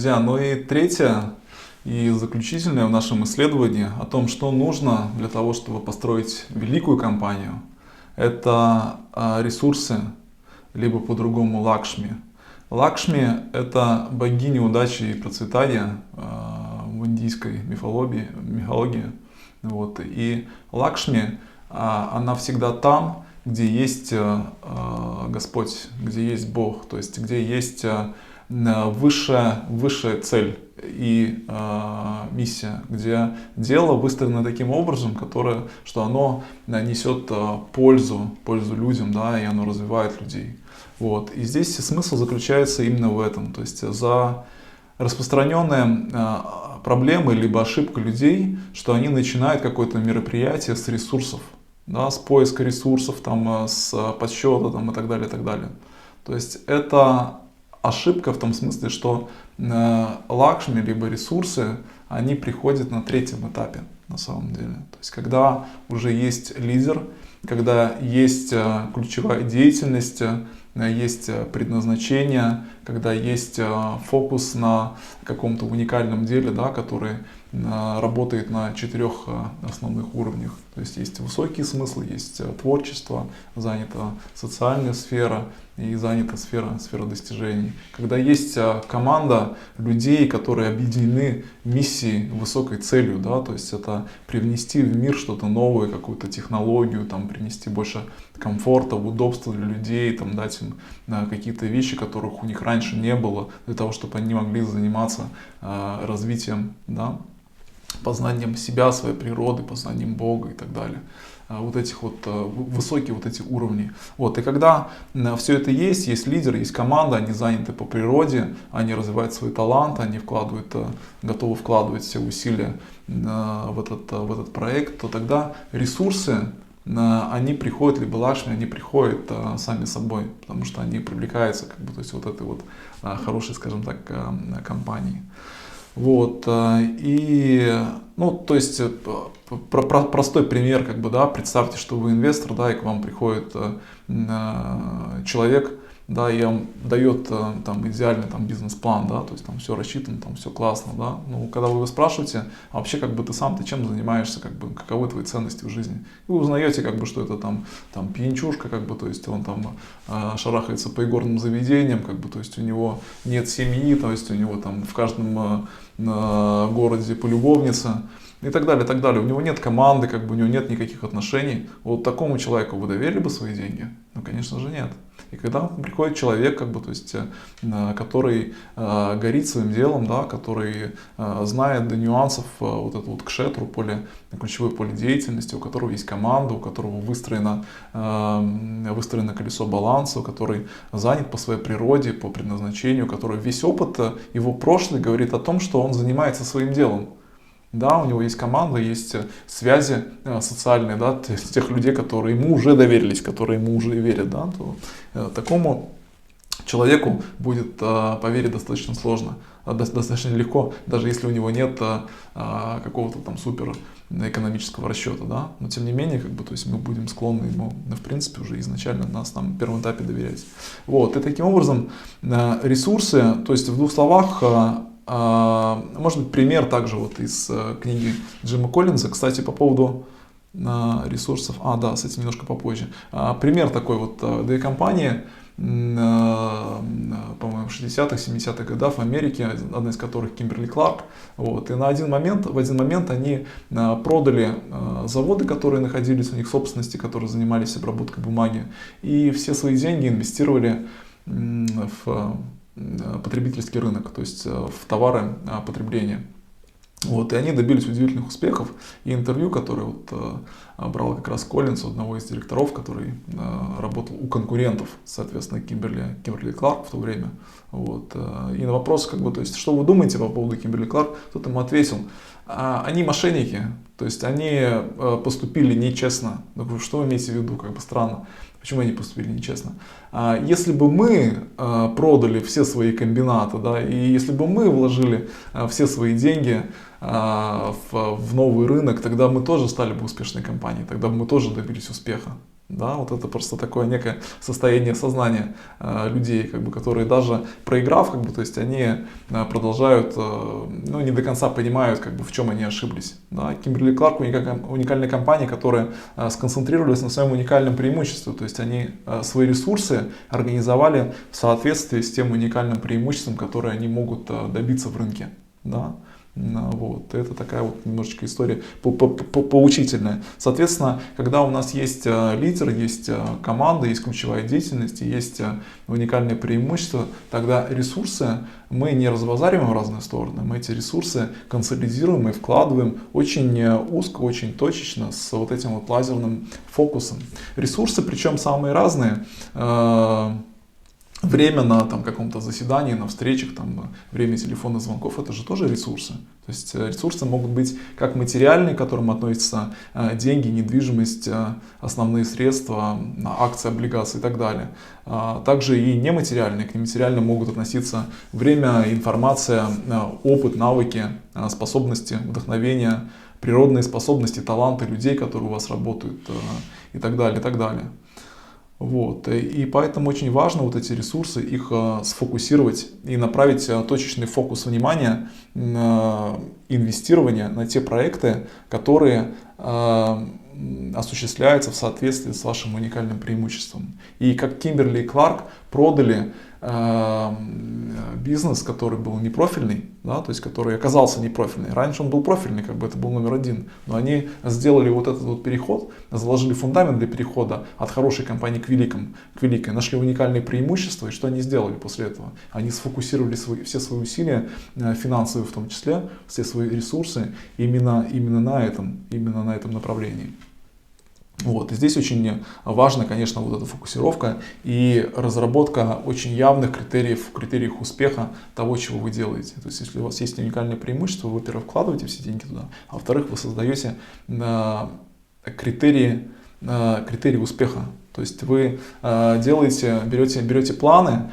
Друзья, ну и третье и заключительное в нашем исследовании о том, что нужно для того, чтобы построить великую компанию, это ресурсы, либо по-другому Лакшми. Лакшми – это богиня удачи и процветания в индийской мифологии. Вот. И Лакшми, она всегда там, где есть Господь, где есть Бог, то есть где есть высшая цель и миссия, где дело выстроено таким образом, что оно несет пользу людям, да, и оно развивает людей. Вот. И здесь смысл заключается именно в этом. То есть за распространенные проблемы либо ошибка людей, что они начинают какое-то мероприятие с ресурсов, да, с поиска ресурсов, там, с подсчета там, и так далее, и так далее. То есть это ошибка в том смысле, что Лакшми либо ресурсы, они приходят на третьем этапе на самом деле. То есть когда уже есть лидер, когда есть ключевая деятельность, есть предназначение, когда есть фокус на каком-то уникальном деле, да, который работает на 4 основных уровнях. То есть есть высокие смыслы, есть творчество, занята социальная сфера и занята сфера достижений. Когда есть команда людей, которые объединены миссией, высокой целью, да, то есть это привнести в мир что-то новое, какую-то технологию, там, принести больше комфорта, удобства для людей, там, дать им какие-то вещи, которых у них раньше не было, для того, чтобы они могли заниматься развитием, да, познанием себя, своей природы, познанием Бога и так далее. Вот этих вот высокие вот эти уровни. Вот. И когда все это есть лидер, есть команда, они заняты по природе, они развивают свои таланты, они готовы вкладывать все усилия в этот проект, то тогда ресурсы, они приходят, либо Лакшми, они приходят сами собой, потому что они привлекаются, как бы, то есть вот этой вот хорошей, скажем так, компанией. Вот, и, ну, то есть, простой пример, как бы, да, представьте, что вы инвестор, да, и к вам приходит человек, да, и он дает там идеальный там бизнес-план, да, то есть там все рассчитано, там все классно, да, ну, когда вы его спрашиваете, а вообще, как бы, ты сам, ты чем занимаешься, как бы, каковы твои ценности в жизни, и вы узнаете, как бы, что это там пьянчушка, как бы, то есть он там шарахается по игорным заведениям, как бы, то есть у него нет семьи, то есть у него там в каждом городе полюбовница, и так далее, и так далее. У него нет команды, как бы, у него нет никаких отношений. Вот такому человеку вы доверили бы свои деньги? Ну, конечно же, нет. И когда приходит человек, как бы, то есть, который горит своим делом, да, который знает до нюансов вот это вот кшетру, ключевое поле деятельности, у которого есть команда, у которого выстроено колесо баланса, который занят по своей природе, по предназначению, который весь опыт его прошлый говорит о том, что он занимается своим делом. Да, у него есть команда, есть связи социальные, да, тех людей, которые ему уже доверились, которые ему уже верят, да, то такому человеку будет поверить достаточно сложно, достаточно легко, даже если у него нет какого-то там супер экономического расчета, да, но тем не менее, как бы, то есть мы будем склонны ему, в принципе, уже изначально нас там в первом этапе доверять. Вот, и таким образом ресурсы, то есть в 2 словах, может быть, пример также вот из книги Джима Коллинза, кстати, по поводу ресурсов, да, с этим немножко попозже. Пример такой вот, 2 компании, по-моему, в 60-х, 70-х годах в Америке, одна из которых Kimberly-Clark, вот, и в один момент они продали заводы, которые находились у них в собственности, которые занимались обработкой бумаги, и все свои деньги инвестировали в потребительский рынок, то есть в товары потребления. Вот, и они добились удивительных успехов. И интервью, которое вот брал как раз Коллинз, одного из директоров, который работал у конкурентов, соответственно, Kimberly-Clark в то время. Вот, и на вопрос, как бы, то есть, что вы думаете по поводу Kimberly-Clark, кто-то ему ответил: они мошенники, то есть они поступили нечестно. Что вы имеете в виду, как бы странно. Почему они поступили нечестно? Если бы мы продали все свои комбинаты, да, и если бы мы вложили все свои деньги в новый рынок, тогда мы тоже стали бы успешной компанией, тогда бы мы тоже добились успеха. Да, вот это просто такое некое состояние сознания людей, как бы, которые даже проиграв, как бы, то есть они продолжают, ну, не до конца понимают, как бы, в чем они ошиблись. Да. Kimberly-Clark уникальная компания, которая сконцентрировалась на своем уникальном преимуществе, то есть они свои ресурсы организовали в соответствии с тем уникальным преимуществом, которое они могут добиться в рынке. Да. Вот. Это такая вот немножечко история поучительная. Соответственно, когда у нас есть лидер, есть команда, есть ключевая деятельность, и есть уникальное преимущество, тогда ресурсы мы не разбазариваем в разные стороны, мы эти ресурсы консолидируем и вкладываем очень узко, очень точечно, с вот этим вот лазерным фокусом. Ресурсы, причем самые разные. Время на там, каком-то заседании, на встречах, там, время телефонных звонков — это же тоже ресурсы. То есть ресурсы могут быть как материальные, к которым относятся деньги, недвижимость, основные средства, акции, облигации и так далее. Также и нематериальные, к нематериальным могут относиться время, информация, опыт, навыки, способности, вдохновение, природные способности, таланты людей, которые у вас работают и так далее, и так далее. Вот. И поэтому очень важно вот эти ресурсы, их сфокусировать и направить точечный фокус внимания на инвестирование на те проекты, которые осуществляются в соответствии с вашим уникальным преимуществом. И как Kimberly-Clark продали бизнес, который был непрофильный, да, то есть который оказался непрофильный. Раньше он был профильный, как бы это был номер один, но они сделали вот этот вот переход, заложили фундамент для перехода от хорошей компании к великой, нашли уникальные преимущества, и что они сделали после этого? Они сфокусировали все свои усилия, финансовые в том числе, все свои ресурсы именно на этом направлении. Вот. И здесь очень важна, конечно, вот эта фокусировка и разработка очень явных критериев успеха того, чего вы делаете. То есть, если у вас есть уникальное преимущество, вы, во-первых, вкладываете все деньги туда, а во-вторых, вы создаете критерии успеха. То есть вы берете планы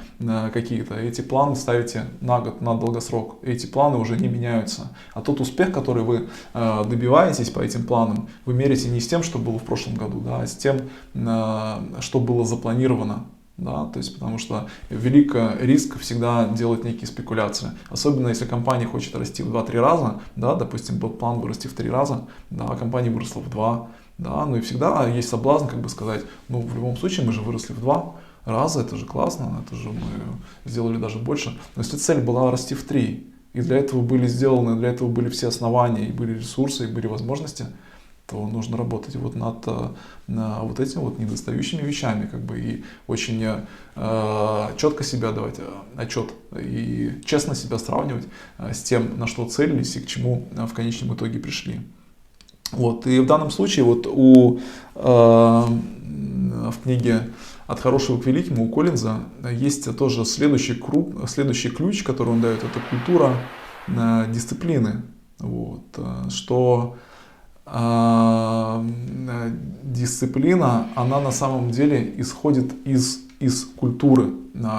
какие-то, эти планы ставите на год, на долгосрок. Эти планы уже не меняются. А тот успех, который вы добиваетесь по этим планам, вы меряете не с тем, что было в прошлом году, да, а с тем, что было запланировано. Да, то есть, потому что велик риск всегда делать некие спекуляции. Особенно если компания хочет расти в 2-3 раза, да, допустим, был план вырасти в 3 раза, да, а компания выросла в 2. Да, ну и всегда есть соблазн, как бы сказать, ну в любом случае мы же выросли в 2 раза, это же классно, это же мы сделали даже больше. Но если цель была расти в 3, и для этого были все основания, и были ресурсы, и были возможности, то нужно работать вот над вот этими вот недостающими вещами, как бы, и очень четко себя давать отчет, и честно себя сравнивать с тем, на что целились и к чему в конечном итоге пришли. Вот. И в данном случае вот в книге «От хорошего к великому» у Коллинза есть тоже следующий ключ, который он дает, это культура дисциплины. Вот. Что дисциплина, она на самом деле исходит из культуры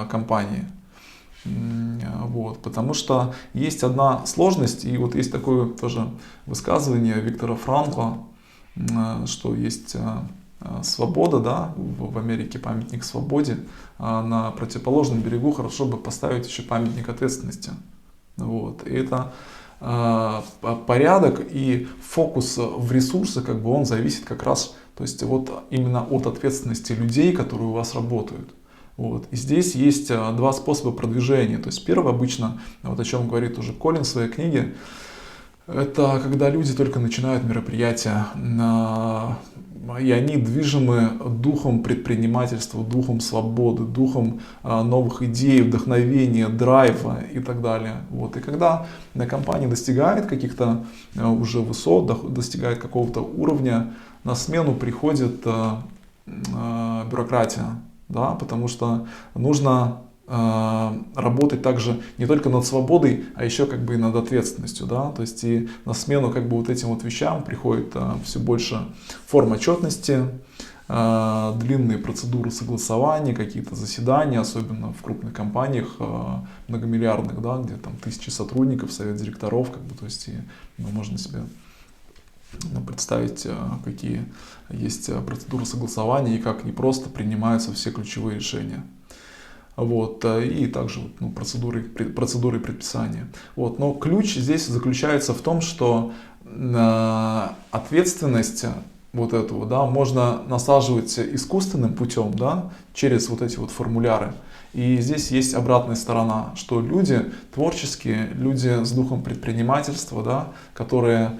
компании. Вот, потому что есть одна сложность, и вот есть такое тоже высказывание Виктора Франкла, что есть свобода, да, в Америке памятник свободе, а на противоположном берегу хорошо бы поставить еще памятник ответственности. Вот, и это порядок и фокус в ресурсах, как бы он зависит как раз, то есть вот именно от ответственности людей, которые у вас работают. Вот. И здесь есть два способа продвижения. То есть первый обычно, вот о чем говорит уже Коллинз в своей книге, это когда люди только начинают мероприятия, и они движимы духом предпринимательства, духом свободы, духом новых идей, вдохновения, драйва и так далее. Вот. И когда компания достигает каких-то уже высот, достигает какого-то уровня, на смену приходит бюрократия. Да, потому что нужно работать также не только над свободой, а еще как бы и над ответственностью. Да? То есть и на смену как бы вот этим вот вещам приходит все больше форм отчетности, длинные процедуры согласования, какие-то заседания, особенно в крупных компаниях многомиллиардных, да, где там тысячи сотрудников, совет директоров, как бы, то есть и, можно себе представить, какие есть процедуры согласования и как не просто принимаются все ключевые решения. Вот, и также процедуры предписания. Вот, но ключ здесь заключается в том, что ответственность вот этого, да, можно насаживать искусственным путем, да, через вот эти вот формуляры. И здесь есть обратная сторона, что люди творческие, люди с духом предпринимательства, да, которые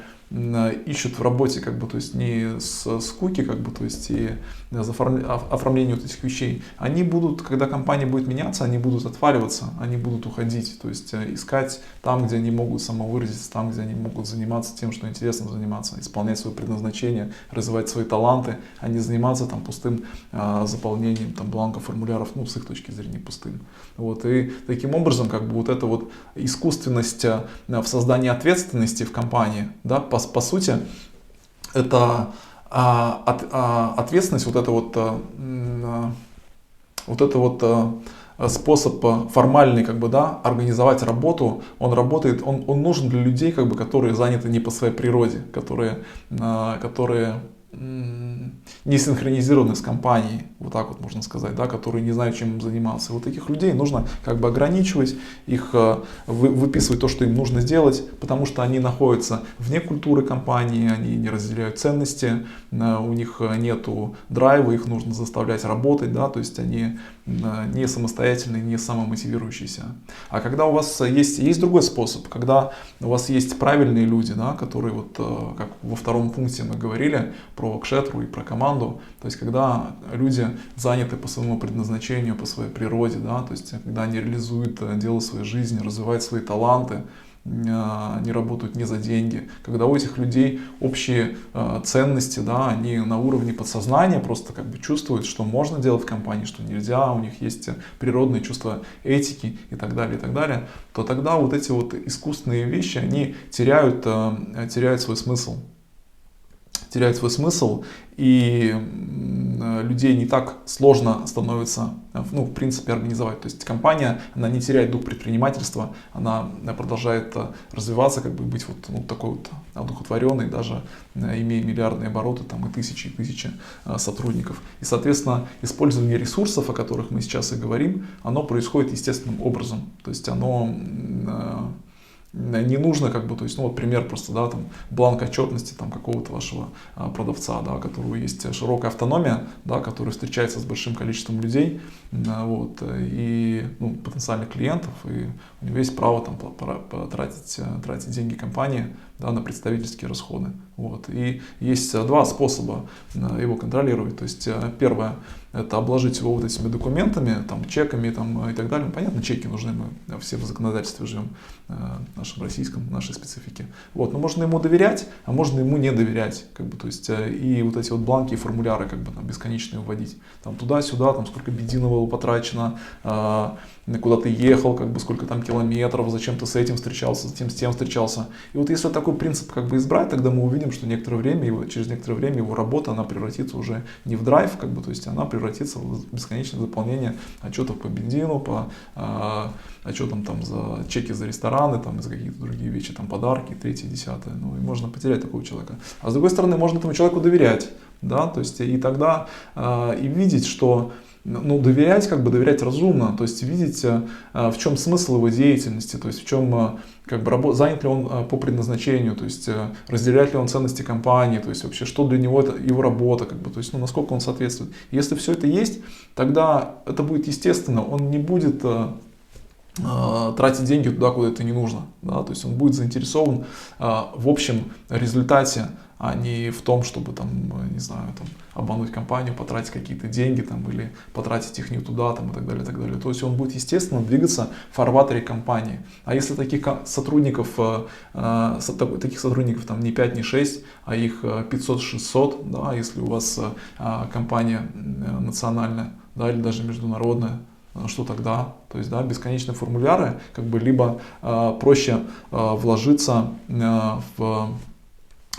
ищут в работе, как бы, то есть не с скуки, как бы, то есть и оформление вот этих вещей, они будут, когда компания будет меняться, они будут отваливаться, они будут уходить, то есть искать там, где они могут самовыразиться, там, где они могут заниматься тем, что интересно заниматься, исполнять свое предназначение, развивать свои таланты, а не заниматься там пустым заполнением там бланков, формуляров, ну, с их точки зрения пустым. Вот, и таким образом, как бы, вот эта вот искусственность в создании ответственности в компании, да, по сути, это ответственность, вот это вот способ формальный, как бы, да, организовать работу, он работает, он нужен для людей, как бы, которые заняты не по своей природе, которые не синхронизированы с компанией, вот так вот можно сказать, да, которые не знают, чем им заниматься. Вот таких людей нужно как бы ограничивать, их выписывать то, что им нужно сделать, потому что они находятся вне культуры компании, они не разделяют ценности, у них нету драйва, их нужно заставлять работать, да, то есть они не самостоятельные, не самомотивирующиеся. А когда у вас есть другой способ, когда у вас есть правильные люди, да, которые вот, как во втором пункте мы говорили, про кшетру и про команду, то есть когда люди заняты по своему предназначению, по своей природе, да, то есть когда они реализуют дело своей жизни, развивают свои таланты, не работают не за деньги, когда у этих людей общие ценности, да, они на уровне подсознания просто как бы чувствуют, что можно делать в компании, что нельзя, у них есть природные чувства этики и так далее, то тогда вот эти вот искусственные вещи, они теряют свой смысл. И людей не так сложно становится, ну, в принципе, организовать. То есть компания, она не теряет дух предпринимательства, она продолжает развиваться, как бы быть вот, ну, такой вот одухотворенной, даже имея миллиардные обороты, там, и тысячи сотрудников. И, соответственно, использование ресурсов, о которых мы сейчас и говорим, оно происходит естественным образом. То есть оно не нужно, как бы, то есть, ну, вот пример просто, да, там, бланк отчетности там какого-то вашего продавца, да, у которого есть широкая автономия, да, который встречается с большим количеством людей, вот, и, ну, потенциальных клиентов, и у него есть право там тратить деньги компании, да, на представительские расходы, вот. И есть два способа его контролировать. То есть первое — это обложить его вот этими документами, там, чеками там, и так далее. Понятно, чеки нужны, мы все в законодательстве живем, нашем российском, нашей специфике. Вот. Но можно ему доверять, а можно ему не доверять. Как бы, то есть, и вот эти вот бланки и формуляры как бы, там, бесконечные вводить. Там, туда-сюда, там, сколько бензина было потрачено, куда ты ехал, как бы, сколько там километров, зачем ты с этим встречался, затем с тем встречался. И вот если такой принцип как бы избрать, тогда мы увидим, что через некоторое время его работа, она превратится уже не в драйв, как бы, то есть она превратится в бесконечное заполнение отчетов по бензину, по отчетам там за чеки за рестораны, там, за какие-то другие вещи, там, подарки, третье, десятое. Ну, и можно потерять такого человека. А с другой стороны, можно этому человеку доверять, да, то есть и тогда и видеть, что, ну, доверять, как бы доверять разумно, то есть видеть, в чем смысл его деятельности, то есть в чем, как бы, занят ли он по предназначению, то есть разделяет ли он ценности компании, то есть вообще, что для него это его работа, как бы, то есть, ну, насколько он соответствует. Если все это есть, тогда это будет естественно, он не будет тратить деньги туда, куда это не нужно, да, то есть он будет заинтересован в общем результате, а не в том, чтобы там, не знаю, там, обмануть компанию, потратить какие-то деньги там, или потратить их не туда там, и так далее, и так далее. То есть он будет, естественно, двигаться в фарватере компании. А если таких сотрудников там не 5, не 6, а их 500-600, да, если у вас компания национальная, да, или даже международная, что тогда? То есть, да, бесконечные формуляры, как бы, либо проще вложиться в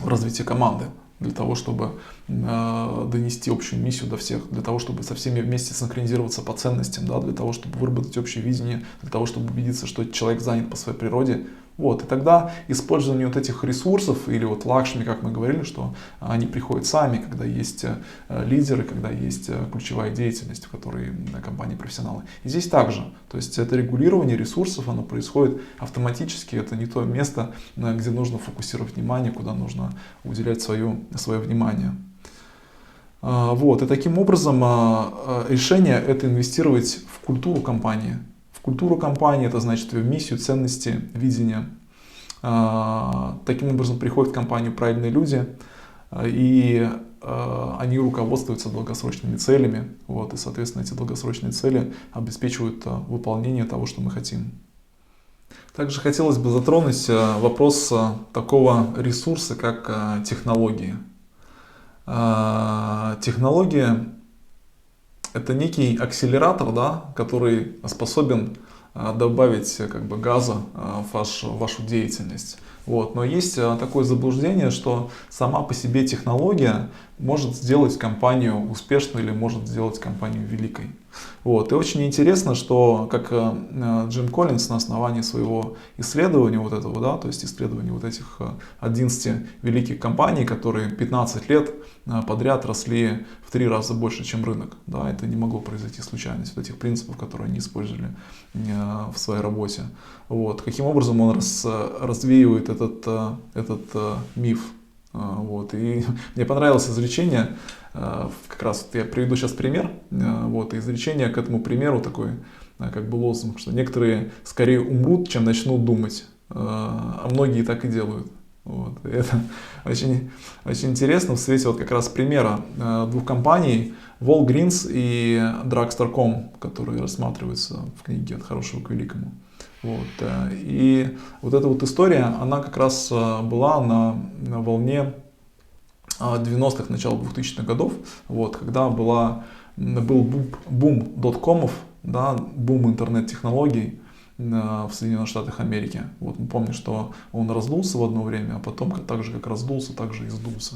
развитие команды, для того, чтобы донести общую миссию до всех, для того, чтобы со всеми вместе синхронизироваться по ценностям, да, для того, чтобы выработать общее видение, для того, чтобы убедиться, что человек занят по своей природе, Вот, и тогда использование вот этих ресурсов, или вот лакшми, как мы говорили, что они приходят сами, когда есть лидеры, когда есть ключевая деятельность, в которой компании профессионалы. И здесь также, то есть это регулирование ресурсов, оно происходит автоматически, это не то место, где нужно фокусировать внимание, куда нужно уделять свое внимание. Вот, и таким образом решение это инвестировать в культуру компании. В культуру компании это значит в миссию, ценности, видение. Таким образом приходят в компанию правильные люди, и они руководствуются долгосрочными целями. Вот, и, соответственно, эти долгосрочные цели обеспечивают выполнение того, что мы хотим. Также хотелось бы затронуть вопрос такого ресурса, как технологии. Технология это некий акселератор, да, который способен добавить как бы газа в вашу деятельность. Вот. Но есть такое заблуждение, что сама по себе технология может сделать компанию успешной или может сделать компанию великой. Вот. И очень интересно, что как Джим Коллинс на основании своего исследования вот этого, да, то есть исследования вот этих 11 великих компаний, которые 15 лет подряд росли в 3 раза больше, чем рынок. Да, это не могло произойти случайно, вот этих принципов, которые они использовали в своей работе. Вот. Каким образом он развеивает этот миф. Вот. И мне понравилось изречение, как раз я приведу сейчас пример, вот, и изречение к этому примеру такой, как бы лозунг, что некоторые скорее умрут, чем начнут думать, а многие так и делают. Вот. И это очень, очень интересно в свете вот как раз примера двух компаний, Walgreens и Drugstore.com, которые рассматриваются в книге «От хорошего к великому». Вот. И вот эта вот история, она как раз была на волне 90-х, начала 2000-х годов, вот, когда был бум доткомов, да, бум интернет-технологий в Соединенных Штатах Америки. Вот, мы помним, что он раздулся в одно время, а потом так же, как раздулся, так же и сдулся.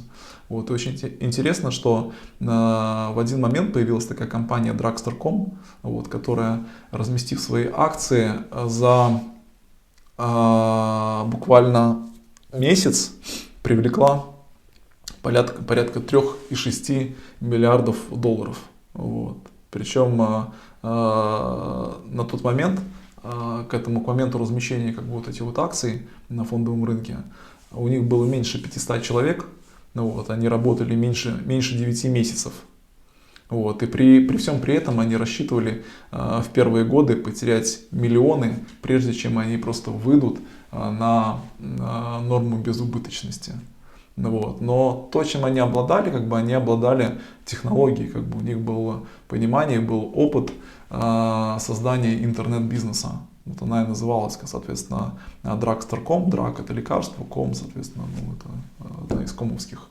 Вот, и очень интересно, что в один момент появилась такая компания Drugstore.com, вот, которая, разместив свои акции за буквально месяц, привлекла порядка 3,6 миллиардов долларов. Вот. Причем на тот момент, к этому моменту размещения как бы вот этих вот акций на фондовом рынке, у них было меньше 500 человек, вот, они работали меньше 9 месяцев. Вот, и при всем при этом они рассчитывали в первые годы потерять миллионы, прежде чем они просто выйдут на норму безубыточности. Вот. Но то, чем они обладали, как бы они обладали технологией, как бы у них было понимание, был опыт создания интернет-бизнеса. Вот она и называлась, соответственно, Drugstore.com, Drug это лекарство, Com, соответственно, ну, это одна из комовских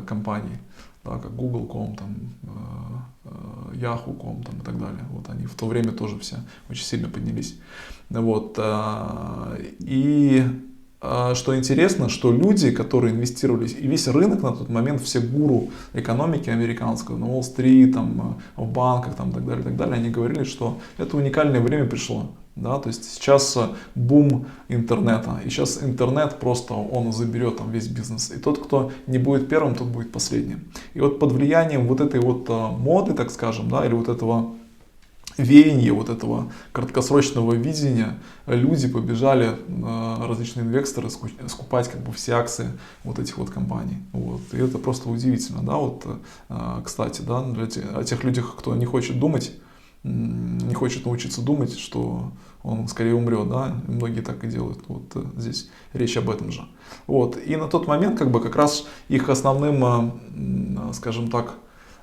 компаний, да, как Google.com, там, Yahoo.com там, и так далее. Вот они в то время тоже все очень сильно поднялись. Вот. И что интересно, что люди, которые инвестировали, и весь рынок на тот момент, все гуру экономики американской, на Уолл-стрит, там, в банках там, и так далее, они говорили, что это уникальное время пришло. Да, то есть сейчас бум интернета, и сейчас интернет просто он заберет там весь бизнес. И тот, кто не будет первым, тот будет последним. И вот под влиянием вот этой вот моды, так скажем, да, или вот этого веяние вот этого краткосрочного видения, люди побежали, различные инвесторы, скупать как бы все акции вот этих вот компаний. Вот. И это просто удивительно. Да? Вот, кстати, да, для тех людей, кто не хочет думать, не хочет научиться думать, что он скорее умрет, да, и многие так и делают. Вот здесь речь об этом же. Вот. И на тот момент как раз их основным, скажем так,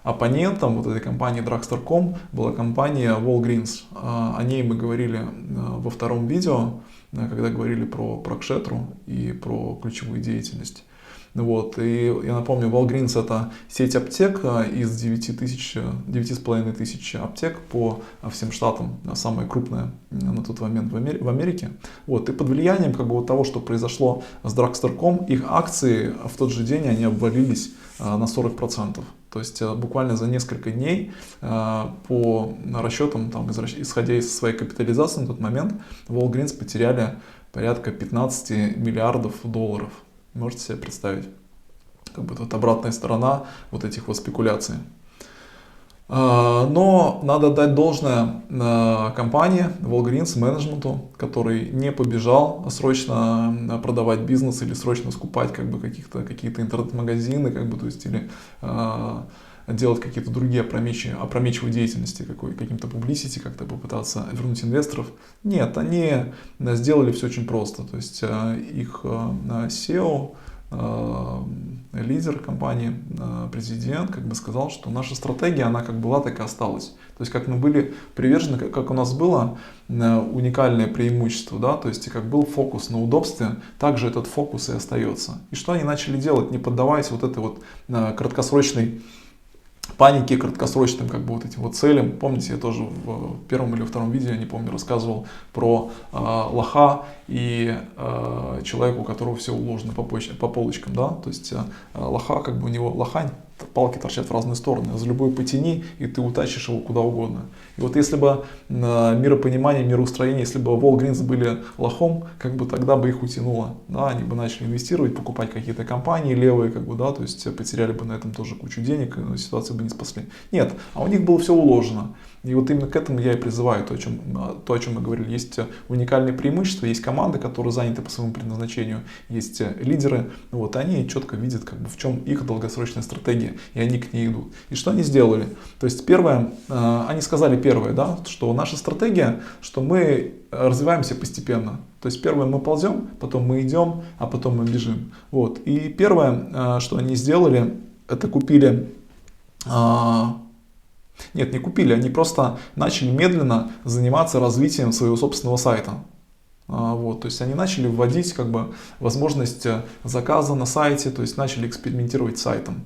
оппонентом вот этой компании Drugstore.com была компания Walgreens. О ней мы говорили во втором видео, когда говорили про Кшетру и про ключевую деятельность. Вот. И я напомню, Walgreens это сеть аптек из 9,5 тысяч аптек по всем штатам, самая крупная на тот момент в Америке. Вот. И под влиянием как бы вот того, что произошло с Drugstore.com, их акции в тот же день они обвалились на 40%. То есть буквально за несколько дней по расчетам, там, исходя из своей капитализации на тот момент, Walgreens потеряли порядка 15 миллиардов долларов. Можете себе представить? Как бы вот обратная сторона вот этих вот спекуляций. Но надо дать должное компании Walgreens, менеджменту, который не побежал срочно продавать бизнес или срочно скупать как бы какие-то интернет-магазины, как бы, то есть, или делать какие-то другие опрометчивые деятельности, каким-то publicity, как-то попытаться вернуть инвесторов. Нет, они сделали все очень просто. То есть их SEO, лидер компании, президент, как бы сказал, что наша стратегия, она как была, так и осталась. То есть как мы были привержены, как у нас было уникальное преимущество, да, то есть как был фокус на удобстве, также этот фокус и остается. И что они начали делать, не поддаваясь вот этой вот краткосрочной паники, краткосрочным как бы вот этим вот целям. Помните, я тоже в первом или втором видео, я не помню, рассказывал про лоха и человека, у которого все уложено по полочкам, да, то есть лоха, как бы у него лохань, палки торчат в разные стороны, за любой потяни, и ты утащишь его куда угодно. И вот если бы миропонимание, мироустроение, если бы Walgreens были лохом, как бы тогда бы их утянуло, да, они бы начали инвестировать, покупать какие-то компании левые, как бы, да, то есть потеряли бы на этом тоже кучу денег, но ситуацию бы не спасли. Нет, а у них было все уложено. И вот именно к этому я и призываю, то, о чем мы говорили. Есть уникальные преимущества, есть команды, которые заняты по своему предназначению, есть лидеры, вот, они четко видят, как бы, в чем их долгосрочная стратегия, и они к ней идут. И что они сделали? То есть первое, они сказали первое, да, что наша стратегия, что мы развиваемся постепенно. То есть первое мы ползем, потом мы идем, а потом мы бежим. Вот. И первое, что они сделали, это купили... Нет, не купили, они просто начали медленно заниматься развитием своего собственного сайта. Вот, то есть они начали вводить как бы возможность заказа на сайте, то есть начали экспериментировать с сайтом.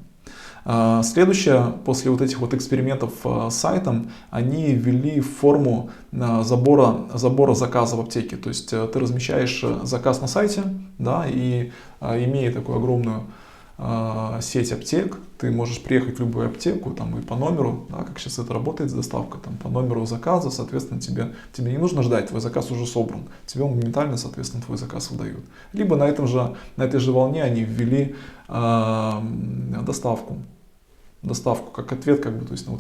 Следующее, после вот этих вот экспериментов с сайтом, они ввели форму забора заказа в аптеке. То есть ты размещаешь заказ на сайте, да, и имея такую огромную сеть аптек, ты можешь приехать в любую аптеку там, и по номеру, да, как сейчас это работает с доставкой, там, по номеру заказа, соответственно, тебе не нужно ждать, твой заказ уже собран, тебе моментально, соответственно, твой заказ выдают. Либо на этой же волне они ввели доставку как ответ, как бы, то есть на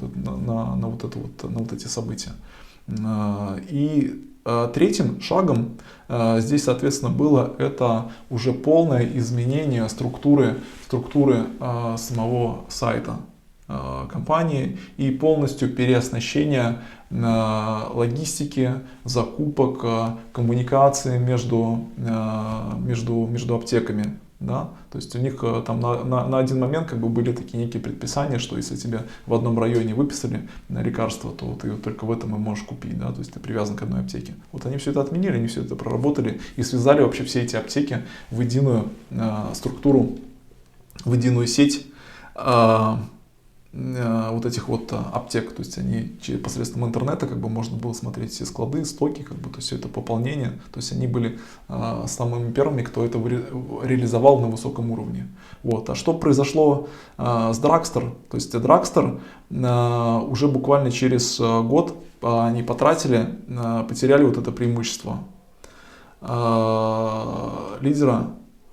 вот эти события. И третьим шагом здесь, соответственно, было это уже полное изменение структуры самого сайта компании и полностью переоснащение логистики, закупок, коммуникации между аптеками. Да? То есть у них там на один момент как бы были такие некие предписания, что если тебе в одном районе выписали лекарство, то ты только в этом и можешь купить, да? То есть ты привязан к одной аптеке. Вот они все это отменили, они все это проработали и связали вообще все эти аптеки в единую структуру, в единую сеть вот этих вот аптек, то есть они посредством интернета как бы можно было смотреть все склады, стоки, как бы, то есть все это пополнение, то есть они были самыми первыми, кто это реализовал на высоком уровне. Вот. А что произошло с Drugstore? То есть Drugstore уже буквально через год они потеряли вот это преимущество лидера,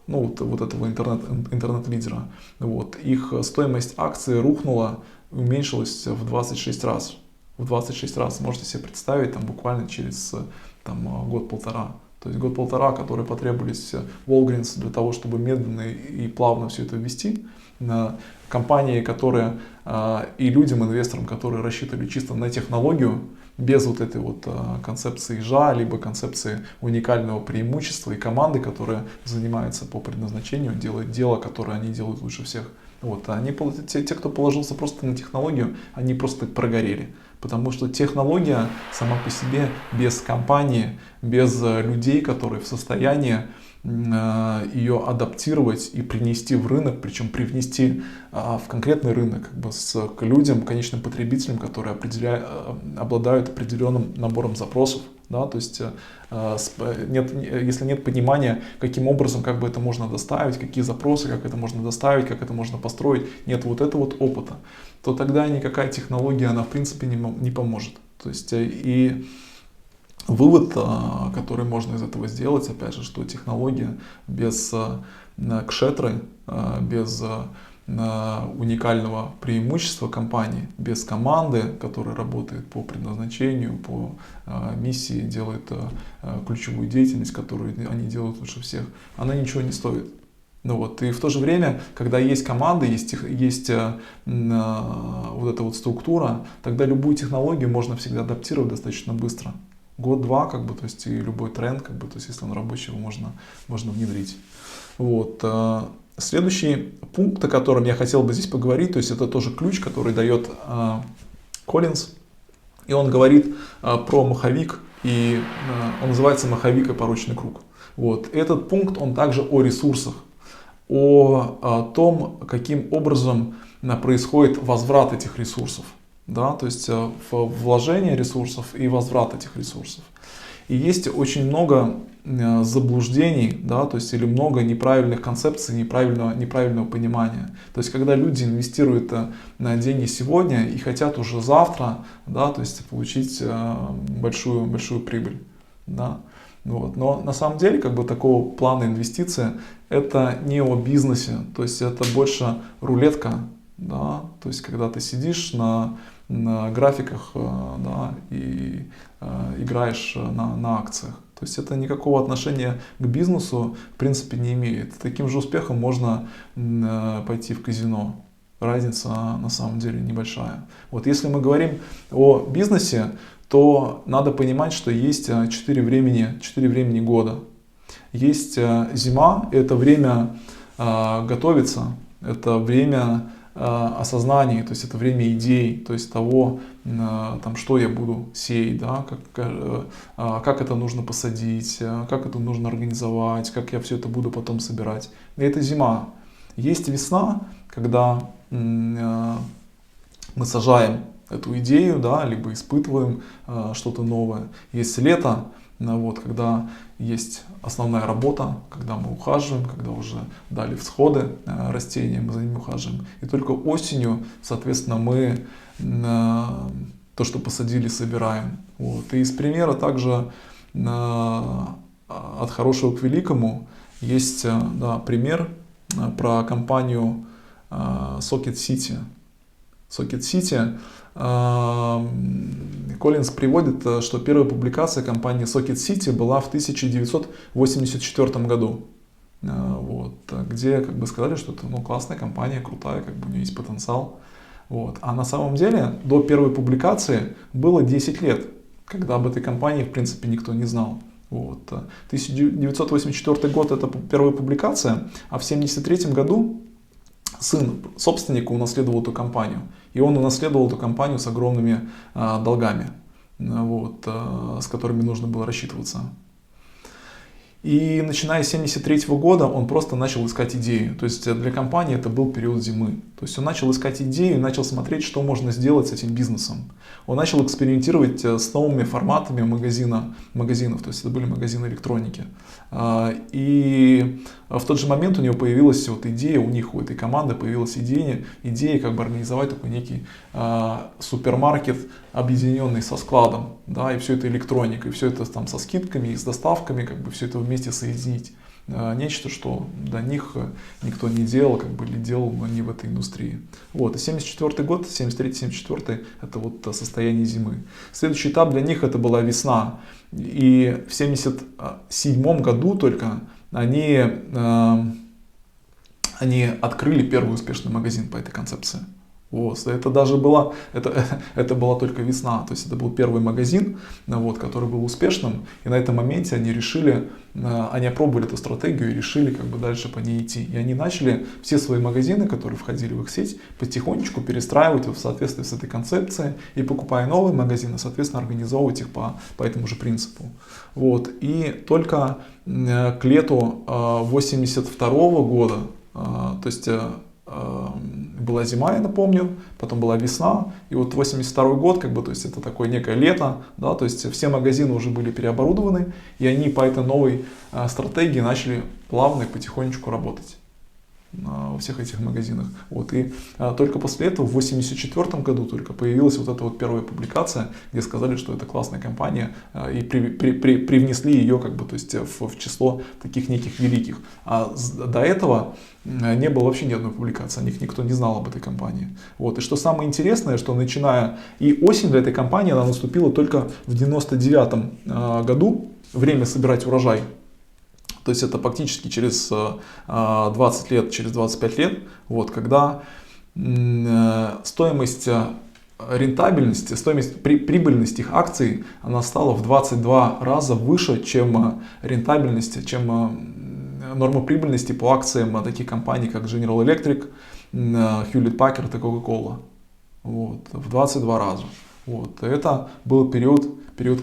ну, вот этого интернет-лидера. Вот. Их стоимость акции рухнула, уменьшилась в 26 раз. В 26 раз, можете себе представить, там, буквально через год-полтора. То есть год-полтора, которые потребовались Walgreens для того, чтобы медленно и плавно все это ввести. Компании, которые и людям, инвесторам, которые рассчитывали чисто на технологию, без вот этой вот концепции ЖА, либо концепции уникального преимущества и команды, которая занимается по предназначению, делает дело, которое они делают лучше всех. Вот. Те, кто положился просто на технологию, они просто прогорели. Потому что технология сама по себе без компании, без людей, которые в состоянии ее адаптировать и принести в рынок, причем привнести в конкретный рынок, как бы к людям, конечным потребителям, которые обладают определенным набором запросов. Да, то есть если нет понимания, каким образом как бы это можно доставить, какие запросы, как это можно доставить, как это можно построить, нет вот этого вот опыта, то тогда никакая технология, она в принципе не поможет. То есть и вывод, который можно из этого сделать, опять же, что технология без кшетры, без уникального преимущества компании, без команды, которая работает по предназначению, по миссии, делает ключевую деятельность, которую они делают лучше всех, она ничего не стоит. Ну вот, и в то же время, когда есть команда, есть вот эта вот структура, тогда любую технологию можно всегда адаптировать достаточно быстро. Год-два, как бы, то есть и любой тренд, как бы, то есть если он рабочий, его можно внедрить. Вот. Следующий пункт, о котором я хотел бы здесь поговорить, то есть это тоже ключ, который дает Коллинз, и он говорит про маховик, и он называется маховик и порочный круг. Вот. Этот пункт, он также о ресурсах, о том, каким образом происходит возврат этих ресурсов. Да, то есть вложение ресурсов и возврат этих ресурсов. И есть очень много заблуждений, да, то есть или много неправильных концепций, неправильного понимания. То есть когда люди инвестируют деньги сегодня и хотят уже завтра, да, то есть получить большую прибыль. Да. Вот. Но на самом деле как бы такого плана инвестиции это не о бизнесе, то есть это больше рулетка. Да, то есть когда ты сидишь на графиках, да, и играешь на акциях. То есть это никакого отношения к бизнесу в принципе не имеет. Таким же успехом можно пойти в казино. Разница на самом деле небольшая. Вот если мы говорим о бизнесе, то надо понимать, что есть 4 времени года. Есть зима, это время готовиться, это время осознаний, то есть это время идей, то есть того, там, что я буду сеять, да, как это нужно посадить, как это нужно организовать, как я все это буду потом собирать. И это зима. Есть весна, когда мы сажаем эту идею, да, либо испытываем что-то новое. Есть лето, вот, когда есть основная работа, когда мы ухаживаем, когда уже дали всходы растения, мы за ними ухаживаем. И только осенью, соответственно, мы то, что посадили, собираем. Вот. И из примера также от хорошего к великому есть, да, пример про компанию Socket City. Socket City. Коллинз приводит, что первая публикация компании Socket City была в 1984 году, вот, где как бы сказали, что это классная компания, крутая, как бы у нее есть потенциал. Вот. А на самом деле до первой публикации было 10 лет, когда об этой компании в принципе никто не знал. Вот. 1984 год это первая публикация, а в 1973 году сын собственника унаследовал эту компанию. И он унаследовал эту компанию с огромными долгами, вот, с которыми нужно было рассчитываться. И начиная с 1973 года он просто начал искать идею. То есть для компании это был период зимы. То есть он начал искать идею и начал смотреть, что можно сделать с этим бизнесом. Он начал экспериментировать с новыми форматами магазинов, то есть это были магазины электроники. И в тот же момент у него появилась вот идея, у этой команды появилась идея как бы организовать такой некий супермаркет, объединенный со складом, да, и все это электроника, и все это там со скидками и с доставками, как бы все это вместе соединить. Нечто, что до них никто не делал, как бы, или делал, но не в этой индустрии. Вот, и 74 год, 73-74, это вот состояние зимы. Следующий этап для них это была весна. И в 77 году только они открыли первый успешный магазин по этой концепции. Вот, это даже была, это была только весна, то есть это был первый магазин, вот, который был успешным, и на этом моменте они решили, они опробовали эту стратегию и решили как бы дальше по ней идти. И они начали все свои магазины, которые входили в их сеть, потихонечку перестраивать в соответствии с этой концепцией и, покупая новые магазины, соответственно, организовывать их по этому же принципу. Вот. И только к лету 82 года, то есть была зима, я напомню, потом была весна, и вот 82 год, как бы, то есть это такое некое лето, да, то есть все магазины уже были переоборудованы, и они по этой новой стратегии начали плавно и потихонечку работать во всех этих магазинах. Вот. И только после этого, в 1984 году, только появилась вот эта вот первая публикация, где сказали, что это классная компания, и привнесли ее как бы, то есть в число таких неких великих. А до этого не было вообще ни одной публикации, о них никто не знал об этой компании. Вот. И что самое интересное, что начиная и осень для этой компании, она наступила только в 1999 году, время собирать урожай. То есть это фактически через 20 лет, через 25 лет, вот, когда стоимость рентабельности, стоимость прибыльности их акций, она стала в 22 раза выше, чем рентабельность, чем норма прибыльности по акциям таких компаний, как General Electric, Hewlett Packard и Coca-Cola. Вот, в 22 раза. Вот. Это был период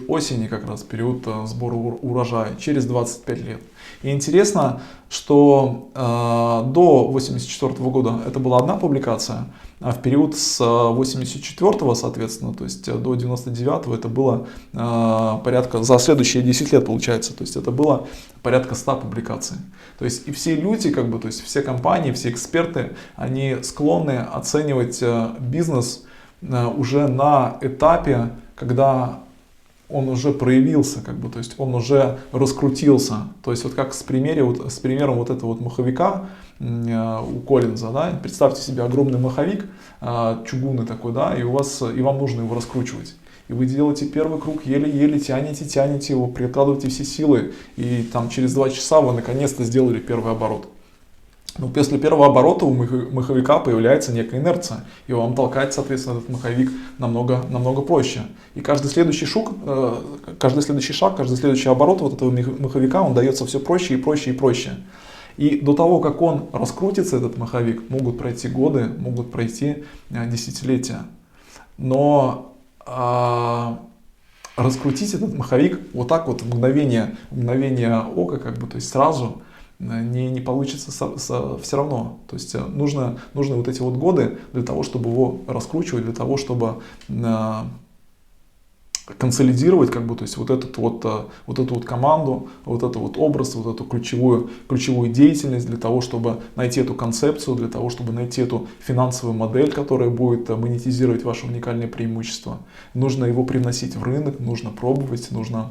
осени, как раз период сбора урожая, через 25 лет. И интересно, что до 1984 года это была одна публикация, а в период с 1984, соответственно, то есть до 1999 это было порядка, за следующие 10 лет получается, то есть это было порядка 100 публикаций. То есть и все люди, как бы, то есть все компании, все эксперты, они склонны оценивать бизнес уже на этапе, когда он уже проявился, как бы, то есть он уже раскрутился. То есть вот как с примером вот этого вот маховика у Коллинза, да, представьте себе огромный маховик, чугунный такой, да, и вам нужно его раскручивать. И вы делаете первый круг, еле-еле тянете его, прикладываете все силы, и там через 2 часа вы наконец-то сделали первый оборот. Но после первого оборота у маховика появляется некая инерция, и вам толкать, соответственно, этот маховик намного проще. И каждый следующий шаг, каждый следующий оборот вот этого маховика, он дается все проще и проще и проще. И до того, как он раскрутится, этот маховик, могут пройти годы, могут пройти десятилетия. Но раскрутить этот маховик вот так вот в мгновение ока, как бы, то есть сразу, не получится все равно. То есть нужны вот эти вот годы для того, чтобы его раскручивать, для того, чтобы консолидировать, как бы, то есть вот эту вот команду, вот этот вот образ, вот эту ключевую деятельность, для того, чтобы найти эту концепцию, для того, чтобы найти эту финансовую модель, которая будет монетизировать ваше уникальное преимущество. Нужно его привносить в рынок, нужно пробовать, нужно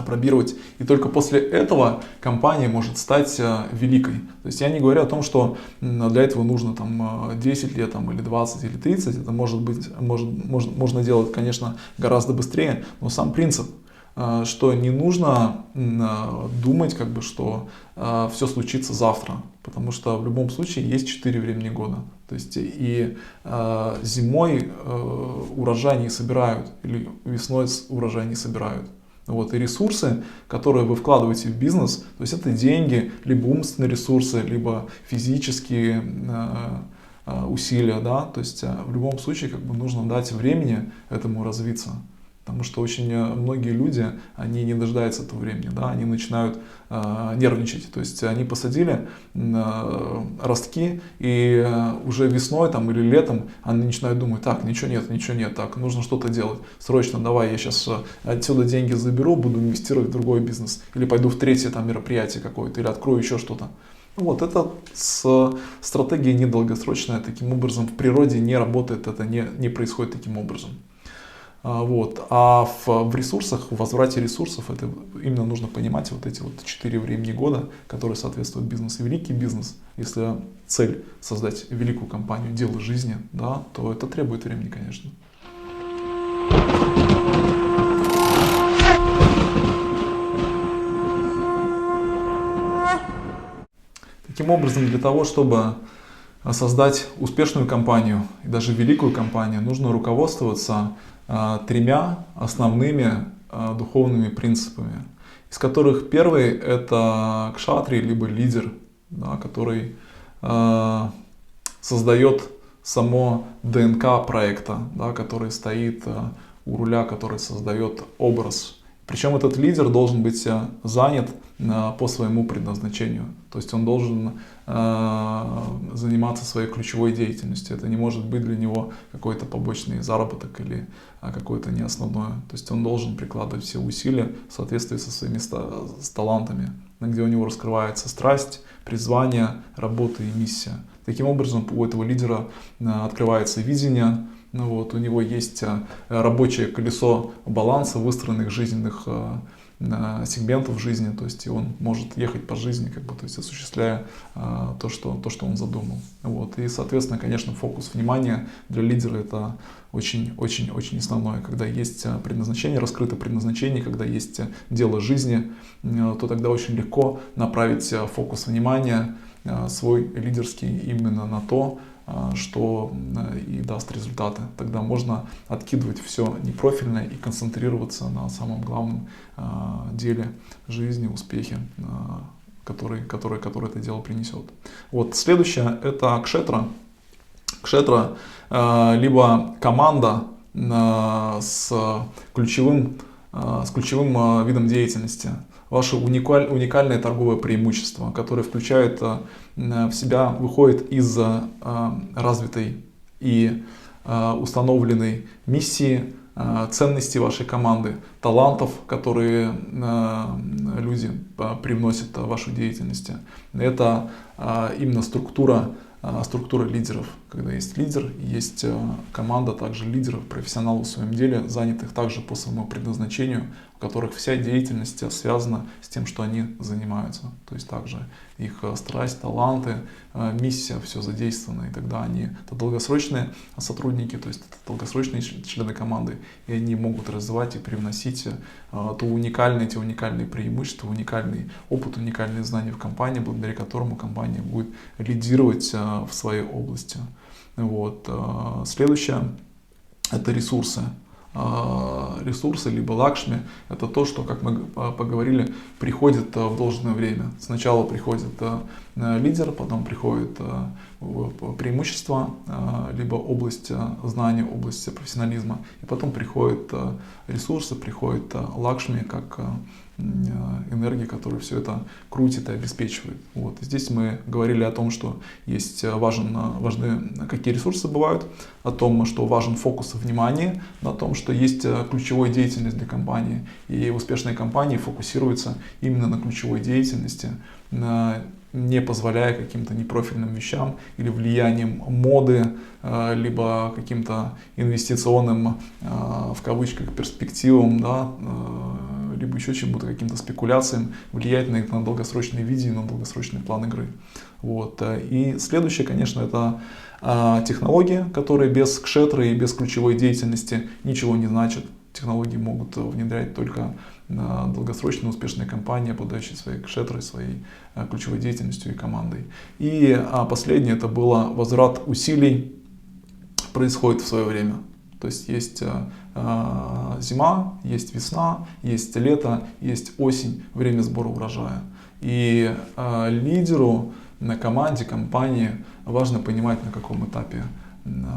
пробировать, и только после этого компания может стать великой. То есть я не говорю о том, что для этого нужно там 10 лет там, или 20 или 30, это можно делать, конечно, гораздо быстрее, но сам принцип, что не нужно думать, как бы, что все случится завтра, потому что в любом случае есть 4 времени года. То есть и зимой урожай не собирают, или весной урожай не собирают. Вот, и ресурсы, которые вы вкладываете в бизнес, то есть это деньги, либо умственные ресурсы, либо физические усилия, да, то есть в любом случае как бы нужно дать времени этому развиться. Потому что очень многие люди, они не дожидаются этого времени, да, они начинают нервничать. То есть они посадили ростки, и уже весной там, или летом они начинают думать: так, ничего нет, так, нужно что-то делать. Срочно, давай, я сейчас отсюда деньги заберу, буду инвестировать в другой бизнес. Или пойду в третье там мероприятие какое-то, или открою еще что-то. Вот это стратегия недолгосрочная, таким образом в природе не работает, это не происходит таким образом. Вот. А в ресурсах, в возврате ресурсов, это именно нужно понимать вот эти вот 4 времени года, которые соответствуют бизнесу. Великий бизнес, если цель создать великую компанию, дело жизни, да, то это требует времени, конечно. Таким образом, для того, чтобы создать успешную компанию и даже великую компанию, нужно руководствоваться тремя основными духовными принципами, из которых первый — это кшатри, либо лидер, да, который создает само ДНК проекта, да, который стоит у руля, который создает образ. Причем этот лидер должен быть занят по своему предназначению. То есть он должен заниматься своей ключевой деятельностью. Это не может быть для него какой-то побочный заработок или какое-то не основное. То есть он должен прикладывать все усилия в соответствии со своими с талантами, где у него раскрывается страсть, призвание, работа и миссия. Таким образом, у этого лидера открывается видение. У него есть рабочее колесо баланса выстроенных жизненных сегментов жизни, то есть и он может ехать по жизни, то есть осуществляя то, что он задумал. И, соответственно, конечно, фокус внимания для лидера — это очень основное. Когда есть предназначение, раскрыто предназначение, когда есть дело жизни, то тогда очень легко направить фокус внимания свой лидерский именно на то, что и даст результаты. Тогда можно откидывать все непрофильное и концентрироваться на самом главном деле жизни, успехе, который это дело принесет. Следующее — это кшетра. Кшетра либо команда с ключевым видом деятельности. Ваше уникальное торговое преимущество, которое включает в себя, выходит из развитой и установленной миссии, ценностей вашей команды, талантов, которые люди привносят в вашу деятельность. Это именно структура лидеров. Когда есть лидер, есть команда также лидеров, профессионалов в своем деле, занятых также по своему предназначению, у которых вся деятельность связана с тем, что они занимаются. То есть также их страсть, таланты, миссия, все задействовано. И тогда это долгосрочные сотрудники, то есть это долгосрочные члены команды, и они могут развивать и привносить те уникальные преимущества, уникальный опыт, уникальные знания в компании, благодаря которому компания будет лидировать в своей области. Следующее — это ресурсы. Ресурсы либо лакшми — это то, что, как мы поговорили, приходит в должное время. Сначала приходит лидер, потом приходит преимущество, либо область знания, область профессионализма, и потом приходят ресурсы, приходит лакшми как энергия, которая все это крутит и обеспечивает. Здесь мы говорили о том, что важны какие ресурсы бывают, о том, что важен фокус внимания, о том, что есть ключевая деятельность для компании, и успешные компании фокусируются именно на ключевой деятельности, не позволяя каким-то непрофильным вещам или влиянием моды, либо каким-то инвестиционным, в кавычках, перспективам, либо еще чему-то, каким-то спекуляциям влиять на долгосрочные видения, на долгосрочный план игры. И следующее, конечно, это технологии, которые без кшетры и без ключевой деятельности ничего не значат. Технологии могут внедрять только долгосрочные успешные компании, обладающие своей кшетрой, своей ключевой деятельностью и командой. И последнее — это было возврат усилий, происходит в свое время. То есть есть зима, есть весна, есть лето, есть осень, время сбора урожая. И лидеру на команде, компании важно понимать, на каком этапе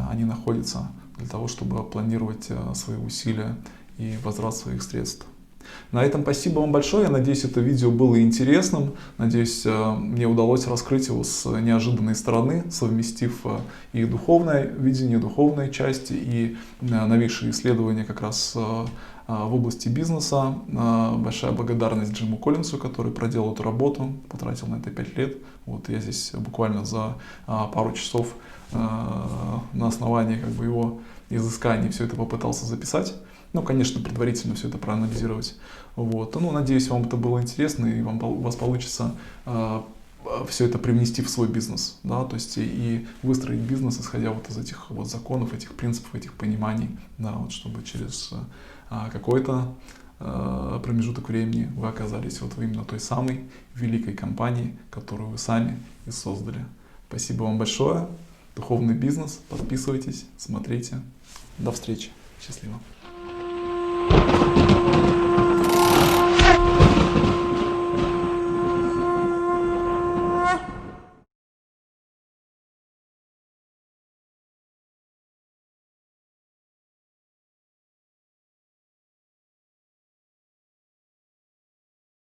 они находятся, для того, чтобы планировать свои усилия и возврат своих средств. На этом спасибо вам большое. Я надеюсь, это видео было интересным. Надеюсь, мне удалось раскрыть его с неожиданной стороны, совместив и духовное видение, духовные части, и новейшие исследования как раз в области бизнеса. Большая благодарность Джиму Коллинсу, который проделал эту работу, потратил на это 5 лет. Я здесь буквально за пару часов на основании его изысканий все это попытался записать. Конечно, предварительно все это проанализировать. Надеюсь, вам это было интересно, и у вас получится все это привнести в свой бизнес, то есть и выстроить бизнес, исходя из этих законов, этих принципов, этих пониманий, чтобы через какой-то промежуток времени вы оказались в именно той самой великой компании, которую вы сами и создали. Спасибо вам большое. Духовный бизнес. Подписывайтесь, смотрите. До встречи. Счастливо.